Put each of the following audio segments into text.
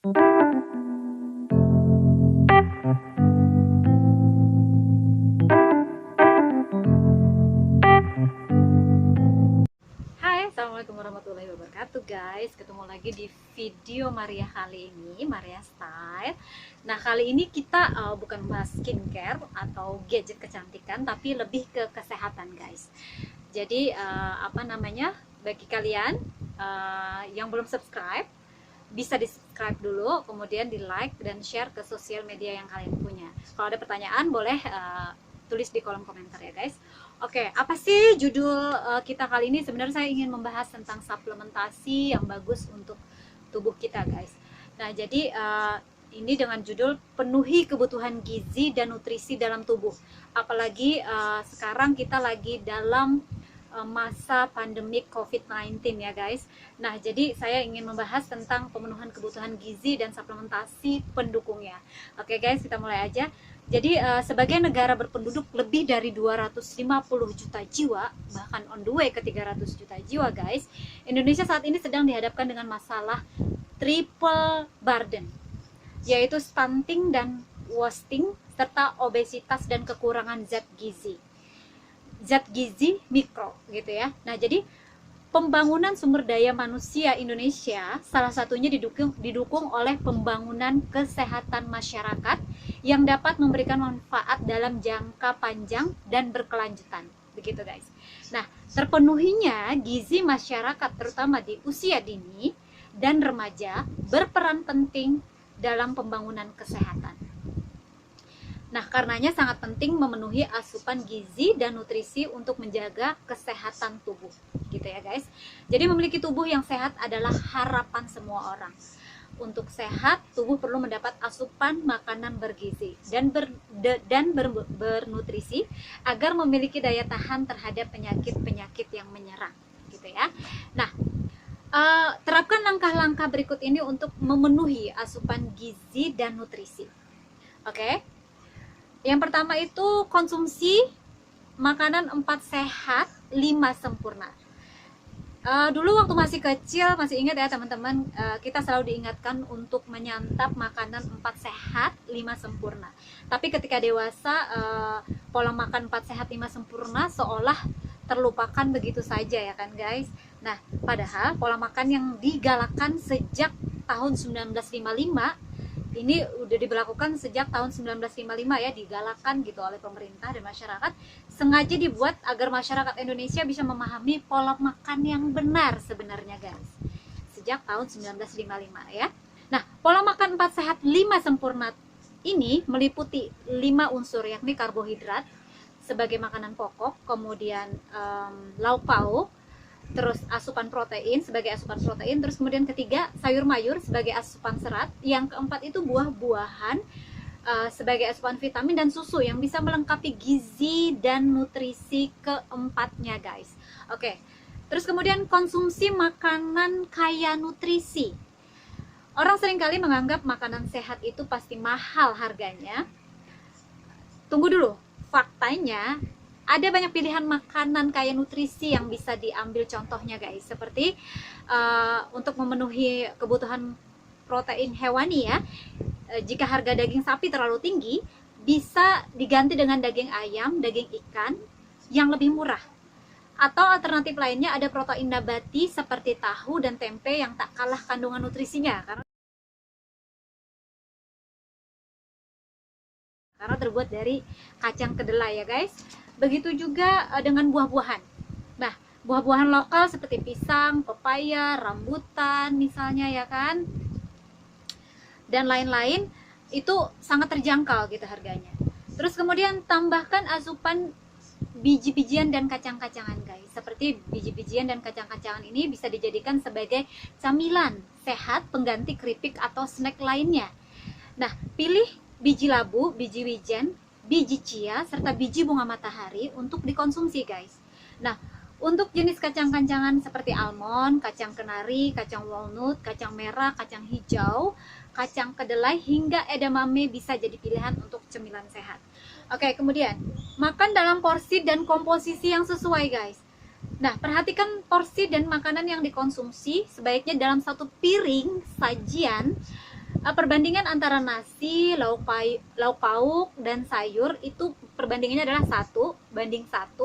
Hai, assalamualaikum warahmatullahi wabarakatuh guys. Ketemu lagi di video Maria kali ini, Maria Style. Nah, kali ini kita bukan bahas skincare atau gadget kecantikan, tapi lebih ke kesehatan guys. Jadi bagi kalian yang belum subscribe, bisa di subscribe dulu, kemudian di like dan share ke sosial media yang kalian punya. Kalau ada pertanyaan boleh tulis di kolom komentar ya guys. Oke, apa sih judul kita kali ini? Sebenarnya saya ingin membahas tentang suplementasi yang bagus untuk tubuh kita guys. Nah, jadi ini dengan judul penuhi kebutuhan gizi dan nutrisi dalam tubuh. Apalagi sekarang kita lagi dalam masa pandemi COVID-19 ya guys. Nah, jadi saya ingin membahas tentang pemenuhan kebutuhan gizi dan suplementasi pendukungnya. Oke guys, kita mulai aja. Jadi sebagai negara berpenduduk lebih dari 250 juta jiwa, bahkan on the way ke 300 juta jiwa guys, Indonesia saat ini sedang dihadapkan dengan masalah triple burden, yaitu stunting dan wasting, serta obesitas dan kekurangan zat gizi mikro gitu ya. Nah, jadi pembangunan sumber daya manusia Indonesia salah satunya didukung oleh pembangunan kesehatan masyarakat yang dapat memberikan manfaat dalam jangka panjang dan berkelanjutan. Begitu guys. Nah, terpenuhinya gizi masyarakat terutama di usia dini dan remaja berperan penting dalam pembangunan kesehatan. Nah, karenanya sangat penting memenuhi asupan gizi dan nutrisi untuk menjaga kesehatan tubuh, gitu ya guys. Jadi memiliki tubuh yang sehat adalah harapan semua orang. Untuk sehat, tubuh perlu mendapat asupan makanan bergizi dan bernutrisi agar memiliki daya tahan terhadap penyakit-penyakit yang menyerang, gitu ya. Nah, terapkan langkah-langkah berikut ini untuk memenuhi asupan gizi dan nutrisi. Oke? Yang pertama itu konsumsi makanan 4 sehat, 5 sempurna. Dulu waktu masih kecil, masih ingat ya teman-teman, kita selalu diingatkan untuk menyantap makanan 4 sehat, 5 sempurna. Tapi ketika dewasa, pola makan 4 sehat, 5 sempurna seolah terlupakan begitu saja ya kan guys. Nah, padahal pola makan yang digalakkan sejak tahun 1955 ini udah diberlakukan sejak tahun 1955 ya, digalakkan gitu oleh pemerintah dan masyarakat, sengaja dibuat agar masyarakat Indonesia bisa memahami pola makan yang benar sebenarnya guys, sejak tahun 1955 ya. Nah, pola makan 4 sehat 5 sempurna ini meliputi 5 unsur, yakni karbohidrat sebagai makanan pokok, kemudian lauk pauk, terus asupan protein sebagai asupan protein, terus kemudian ketiga sayur mayur sebagai asupan serat, yang keempat itu buah-buahan sebagai asupan vitamin, dan susu yang bisa melengkapi gizi dan nutrisi keempatnya guys. Oke, terus kemudian konsumsi makanan kaya nutrisi. Orang seringkali menganggap makanan sehat itu pasti mahal harganya. Tunggu dulu, faktanya ada banyak pilihan makanan kaya nutrisi yang bisa diambil contohnya guys, seperti untuk memenuhi kebutuhan protein hewani ya, jika harga daging sapi terlalu tinggi, bisa diganti dengan daging ayam, daging ikan yang lebih murah. Atau alternatif lainnya ada protein nabati seperti tahu dan tempe yang tak kalah kandungan nutrisinya karena terbuat dari kacang kedelai ya guys. Begitu juga dengan buah-buahan. Nah, buah-buahan lokal seperti pisang, pepaya, rambutan misalnya ya kan, dan lain-lain, itu sangat terjangkau gitu harganya. Terus kemudian tambahkan asupan biji-bijian dan kacang-kacangan guys. Seperti biji-bijian dan kacang-kacangan ini bisa dijadikan sebagai camilan sehat pengganti keripik atau snack lainnya. Nah, pilih biji labu, biji wijen, biji chia, serta biji bunga matahari untuk dikonsumsi guys. Nah, untuk jenis kacang-kacangan seperti almond, kacang kenari, kacang walnut, kacang merah, kacang hijau, kacang kedelai, hingga edamame bisa jadi pilihan untuk cemilan sehat. Oke, kemudian makan dalam porsi dan komposisi yang sesuai guys. Nah, perhatikan porsi dan makanan yang dikonsumsi sebaiknya dalam satu piring sajian Perbandingan antara nasi, lauk pauk dan sayur itu perbandingannya adalah 1 banding 1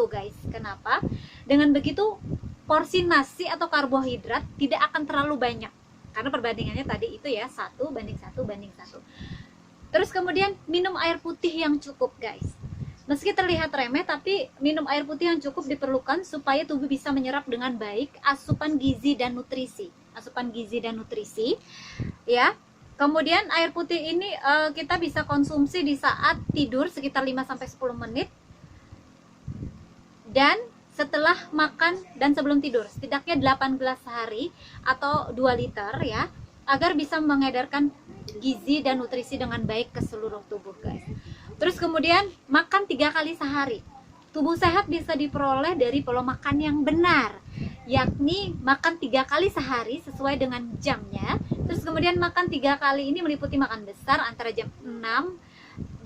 guys. Kenapa? Dengan begitu porsi nasi atau karbohidrat tidak akan terlalu banyak karena perbandingannya tadi itu ya 1 banding 1 banding 1. Terus kemudian minum air putih yang cukup guys. Meski terlihat remeh, tapi minum air putih yang cukup diperlukan supaya tubuh bisa menyerap dengan baik asupan gizi dan nutrisi. Ya. Kemudian air putih ini kita bisa konsumsi di saat tidur sekitar 5-10 menit dan setelah makan dan sebelum tidur setidaknya 8 gelas sehari atau 2 liter ya, agar bisa mengedarkan gizi dan nutrisi dengan baik ke seluruh tubuh guys. Terus kemudian makan 3 kali sehari. Tubuh sehat bisa diperoleh dari pola makan yang benar, yakni makan 3 kali sehari sesuai dengan jamnya. Terus kemudian makan 3 kali ini meliputi makan besar antara jam 6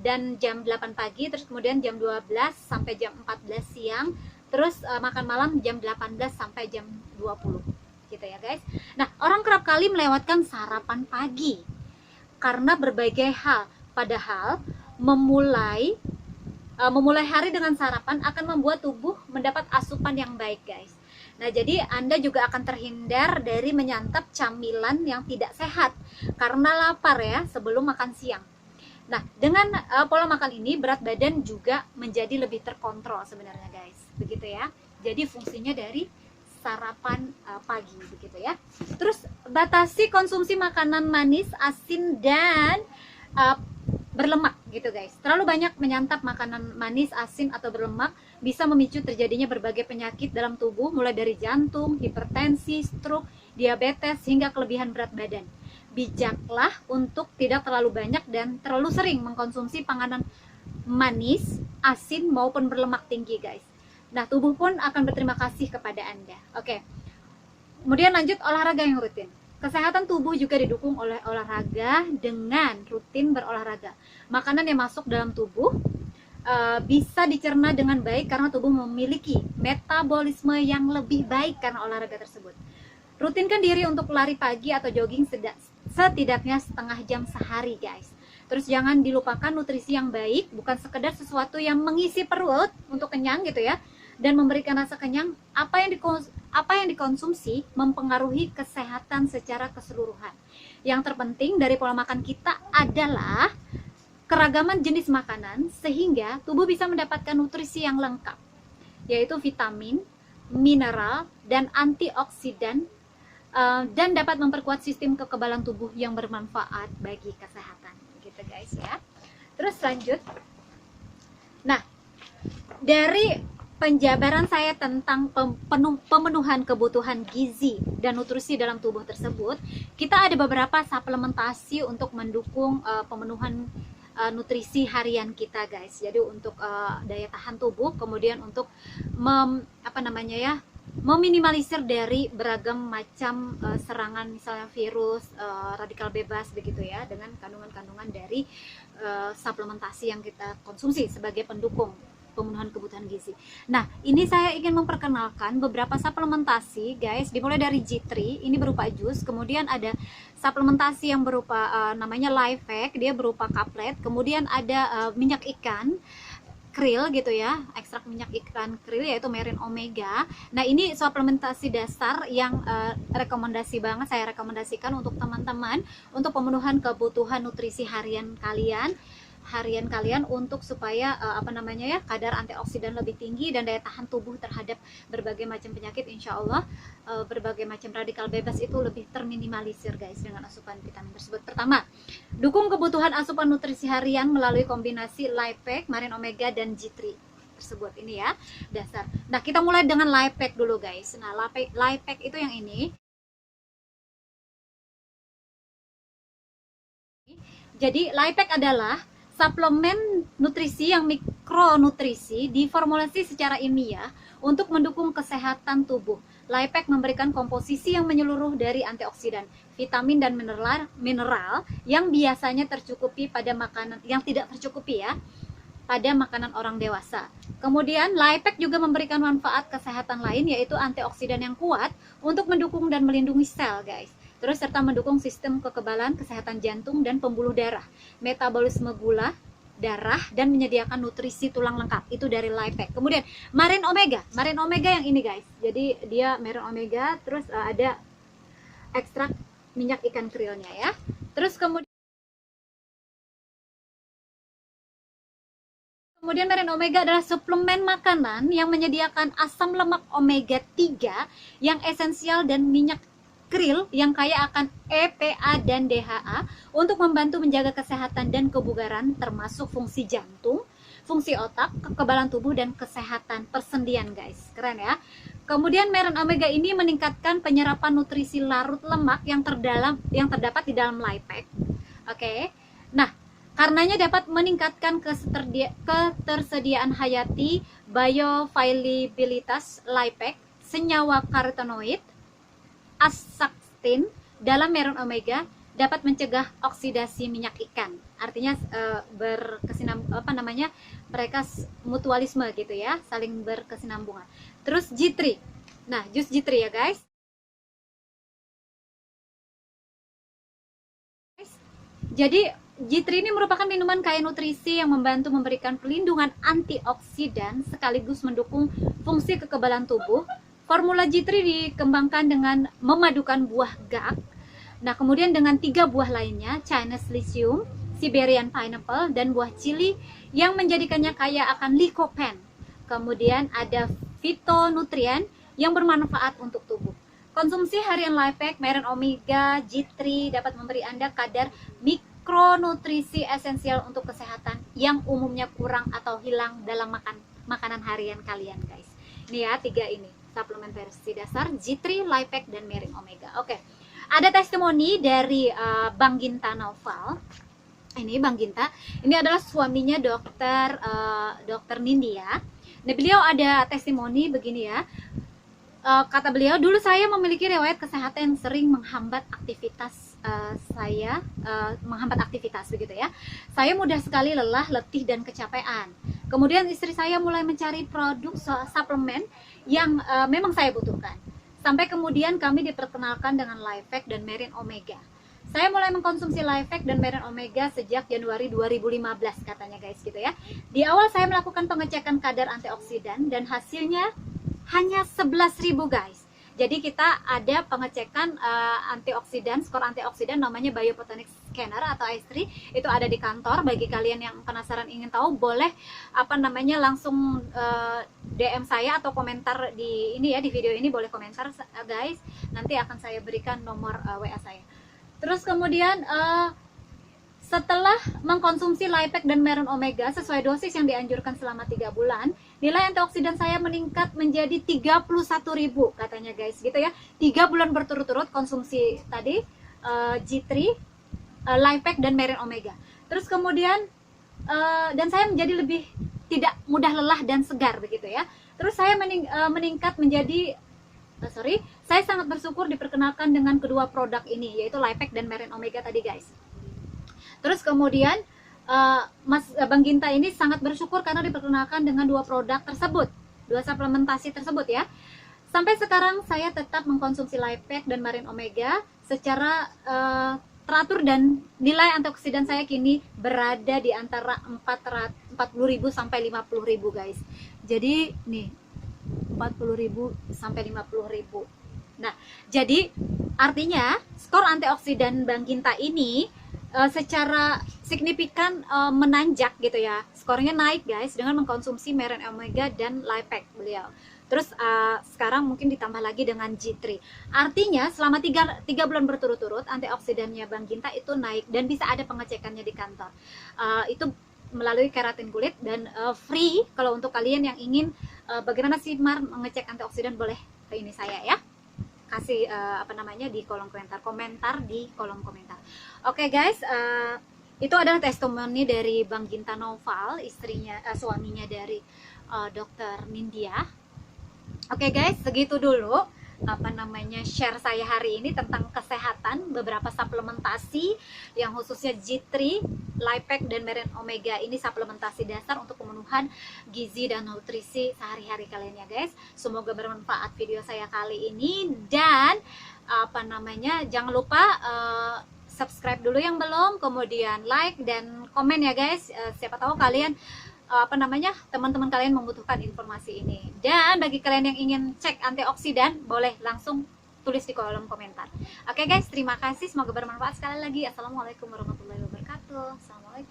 dan jam 8 pagi, terus kemudian jam 12 sampai jam 14 siang, terus makan malam jam 18 sampai jam 20 gitu ya guys. Nah, orang kerap kali melewatkan sarapan pagi karena berbagai hal, padahal memulai hari dengan sarapan akan membuat tubuh mendapat asupan yang baik guys. Nah, jadi Anda juga akan terhindar dari menyantap camilan yang tidak sehat karena lapar ya sebelum makan siang. Nah, dengan pola makan ini berat badan juga menjadi lebih terkontrol sebenarnya guys. Begitu ya. Jadi fungsinya dari sarapan pagi begitu ya. Terus batasi konsumsi makanan manis, asin dan berlemak gitu guys. Terlalu banyak menyantap makanan manis, asin atau berlemak bisa memicu terjadinya berbagai penyakit dalam tubuh, mulai dari jantung, hipertensi, stroke, diabetes hingga kelebihan berat badan. Bijaklah untuk tidak terlalu banyak dan terlalu sering mengkonsumsi panganan manis, asin maupun berlemak tinggi guys. Nah, tubuh pun akan berterima kasih kepada Anda. Oke. Kemudian lanjut olahraga yang rutin. Kesehatan tubuh juga didukung oleh olahraga dengan rutin berolahraga. Makanan yang masuk dalam tubuh bisa dicerna dengan baik karena tubuh memiliki metabolisme yang lebih baik karena olahraga tersebut. Rutinkan diri untuk lari pagi atau jogging setidaknya setengah jam sehari guys. Terus jangan dilupakan nutrisi yang baik, bukan sekedar sesuatu yang mengisi perut untuk kenyang gitu ya, dan memberikan rasa kenyang. Apa yang dikonsumsi mempengaruhi kesehatan secara keseluruhan. Yang terpenting dari pola makan kita adalah keragaman jenis makanan sehingga tubuh bisa mendapatkan nutrisi yang lengkap, yaitu vitamin, mineral, dan antioksidan, dan dapat memperkuat sistem kekebalan tubuh yang bermanfaat bagi kesehatan gitu guys ya. Terus lanjut. Nah, dari penjabaran saya tentang pemenuhan kebutuhan gizi dan nutrisi dalam tubuh tersebut, kita ada beberapa suplementasi untuk mendukung pemenuhan nutrisi harian kita guys. Jadi untuk daya tahan tubuh, kemudian untuk meminimalisir dari beragam macam serangan, misalnya virus, radikal bebas begitu ya, dengan kandungan-kandungan dari suplementasi yang kita konsumsi sebagai pendukung pemenuhan kebutuhan gizi. Nah, ini saya ingin memperkenalkan beberapa suplementasi guys, dimulai dari G3, ini berupa jus, kemudian ada suplementasi yang berupa namanya Life Pack, dia berupa kaplet, kemudian ada minyak ikan krill gitu ya, ekstrak minyak ikan krill yaitu Marine Omega. Nah, ini suplementasi dasar yang rekomendasi banget, saya rekomendasikan untuk teman-teman untuk pemenuhan kebutuhan nutrisi harian kalian untuk supaya kadar antioksidan lebih tinggi dan daya tahan tubuh terhadap berbagai macam penyakit. Insya Allah berbagai macam radikal bebas itu lebih terminimalisir guys dengan asupan vitamin tersebut. Pertama, dukung kebutuhan asupan nutrisi harian melalui kombinasi Life Pack, Marine Omega, dan G3 tersebut. Ini ya dasar. Nah, kita mulai dengan Life Pack dulu guys. Nah, Life Pack itu yang ini. Jadi Life Pack adalah suplemen nutrisi yang mikronutrisi diformulasi secara ilmiah untuk mendukung kesehatan tubuh. Life Pack memberikan komposisi yang menyeluruh dari antioksidan, vitamin dan mineral yang biasanya tercukupi pada makanan yang tidak tercukupi ya pada makanan orang dewasa. Kemudian Life Pack juga memberikan manfaat kesehatan lain, yaitu antioksidan yang kuat untuk mendukung dan melindungi sel guys. Terus serta mendukung sistem kekebalan, kesehatan jantung dan pembuluh darah, metabolisme gula darah, dan menyediakan nutrisi tulang lengkap. Itu dari Lifepack. Kemudian Marine Omega yang ini guys. Jadi dia Marine Omega, terus ada ekstrak minyak ikan kriilnya ya. Terus kemudian Marine Omega adalah suplemen makanan yang menyediakan asam lemak omega 3 yang esensial dan minyak krill yang kaya akan EPA dan DHA untuk membantu menjaga kesehatan dan kebugaran, termasuk fungsi jantung, fungsi otak, kekebalan tubuh, dan kesehatan persendian guys. Keren ya. Kemudian Marine Omega ini meningkatkan penyerapan nutrisi larut lemak yang terdapat di dalam Lifepack. Oke. Nah, karenanya dapat meningkatkan ketersediaan hayati bioavailabilitas Lifepack, senyawa karotenoid, asaktin dalam Marine Omega dapat mencegah oksidasi minyak ikan. Artinya mereka mutualisme gitu ya, saling berkesinambungan. Terus G3. Nah, jus G3 ya guys. Jadi G3 ini merupakan minuman kaya nutrisi yang membantu memberikan perlindungan antioksidan sekaligus mendukung fungsi kekebalan tubuh. Formula G3 dikembangkan dengan memadukan buah gak. Nah, kemudian dengan 3 buah lainnya, Chinese Lycium, Siberian Pineapple, dan buah chili yang menjadikannya kaya akan lycopene. Kemudian ada fitonutrien yang bermanfaat untuk tubuh. Konsumsi harian Lifepack Marine Omega G3 dapat memberi Anda kadar mikronutrisi esensial untuk kesehatan yang umumnya kurang atau hilang dalam makanan harian kalian guys. Ini ya 3 ini, suplemen versi dasar, G3, Lifepack, dan Marine Omega. Oke. Ada testimoni dari Bang Ginta Naufal. Ini Bang Ginta, ini adalah suaminya dokter Nindya. Nah, beliau ada testimoni begini ya. Kata beliau, dulu saya memiliki riwayat kesehatan yang sering menghambat aktivitas menghambat aktivitas begitu ya. Saya mudah sekali lelah, letih, dan kecapean. Kemudian istri saya mulai mencari produk suplemen yang memang saya butuhkan. Sampai kemudian kami diperkenalkan dengan Lifepack dan Marine Omega. Saya mulai mengkonsumsi Lifepack dan Marine Omega sejak Januari 2015 katanya guys gitu ya. Di awal saya melakukan pengecekan kadar antioksidan dan hasilnya hanya 11.000 guys. Jadi kita ada pengecekan antioksidan, skor antioksidan namanya Biophotonics Scanner atau i3, itu ada di kantor. Bagi kalian yang penasaran ingin tahu, boleh langsung DM saya atau komentar di ini ya, di video ini boleh komentar guys. Nanti akan saya berikan nomor WA saya. Terus kemudian setelah mengkonsumsi Lifepack dan Marine Omega sesuai dosis yang dianjurkan selama 3 bulan, nilai antioksidan saya meningkat menjadi 31.000 katanya guys gitu ya. 3 bulan berturut-turut konsumsi tadi G3, Lifepack, dan Marine Omega. Terus kemudian dan saya menjadi lebih tidak mudah lelah dan segar begitu ya. Terus saya meningkat menjadi saya sangat bersyukur diperkenalkan dengan kedua produk ini, yaitu Lifepack dan Marine Omega tadi guys. Terus kemudian Bang Ginta ini sangat bersyukur karena diperkenalkan dengan 2 produk tersebut, 2 suplementasi tersebut ya. Sampai sekarang saya tetap mengkonsumsi Lifepack dan Marine Omega secara teratur, dan nilai antioksidan saya kini berada di antara 40.000 sampai 50.000 guys. Jadi nih 40.000 sampai 50.000. Nah, jadi artinya skor antioksidan Bang Ginta ini secara signifikan menanjak gitu ya. Skornya naik guys dengan mengkonsumsi Marine Omega dan Lifepack beliau. Terus sekarang mungkin ditambah lagi dengan G3. Artinya selama 3 bulan berturut-turut antioksidannya Bang Ginta itu naik, dan bisa ada pengecekannya di kantor. Itu melalui keratin kulit dan free. Kalau untuk kalian yang ingin bagaimana sih Mar mengecek antioksidan, boleh ke ini saya ya. Kasih di kolom komentar di kolom komentar. Oke guys, itu adalah testimoni dari Bang Ginta Naufal, suaminya dari Dr. Nindya. Oke guys, segitu dulu share saya hari ini tentang kesehatan, beberapa suplementasi yang khususnya G3, Lifepack, dan Marine Omega. Ini suplementasi dasar untuk pemenuhan gizi dan nutrisi sehari-hari kalian ya guys. Semoga bermanfaat video saya kali ini, dan Jangan lupa subscribe dulu yang belum, kemudian like dan komen ya guys. Siapa tahu kalian teman-teman kalian membutuhkan informasi ini. Dan bagi kalian yang ingin cek antioksidan, boleh langsung tulis di kolom komentar. Oke guys, terima kasih, semoga bermanfaat. Sekali lagi, assalamualaikum warahmatullahi wabarakatuh. Assalamualaikum.